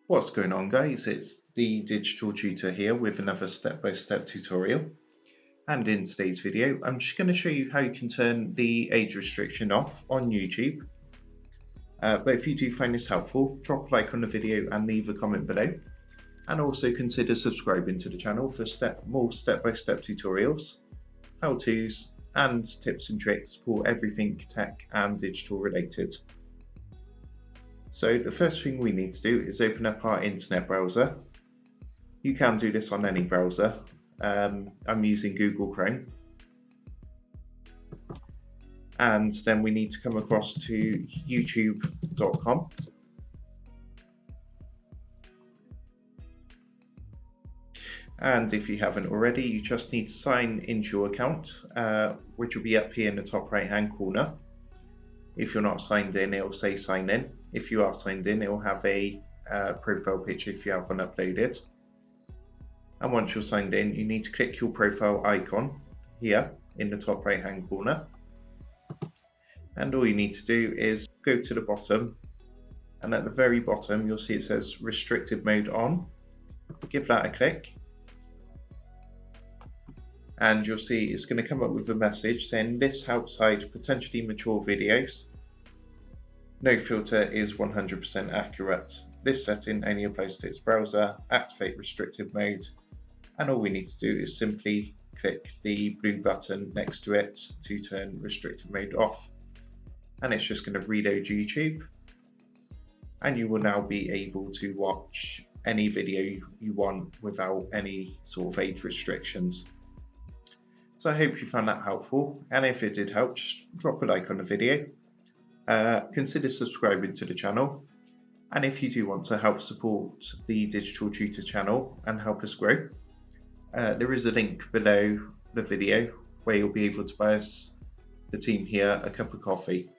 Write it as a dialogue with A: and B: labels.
A: What's going on, guys? It's the Digital Tutor here with another step-by-step tutorial. And in today's video, I'm just going to show you how you can turn the age restriction off on YouTube. But if you do find this helpful, drop a like on the video and leave a comment below. And also consider subscribing to the channel for more step-by-step tutorials, how-tos, and tips and tricks for everything tech and digital related. So the first thing we need to do is open up our internet browser. You can do this on any browser. I'm using Google Chrome. And then we need to come across to youtube.com. And if you haven't already, you just need to sign into your account, which will be up here in the top right hand corner. If you're not signed in, it will say sign in. If you are signed in, it will have a profile picture if you haven't uploaded. And once you're signed in, you need to click your profile icon here in the top right hand corner. And all you need to do is go to the bottom, and at the very bottom you'll see it says restricted mode on. Give that a click, and you'll see it's going to come up with a message saying this helps hide potentially mature videos. No filter is 100% accurate. This setting only applies to its browser. Activate restricted mode, and all we need to do is simply click the blue button next to it to turn restricted mode off. And it's just going to reload YouTube, and you will now be able to watch any video you want without any sort of age restrictions. So I hope you found that helpful, and if it did help, just drop a like on the video. Consider subscribing to the channel, and if you do want to help support the Digital Tutor channel and help us grow, there is a link below the video where you'll be able to buy us, the team here, a cup of coffee.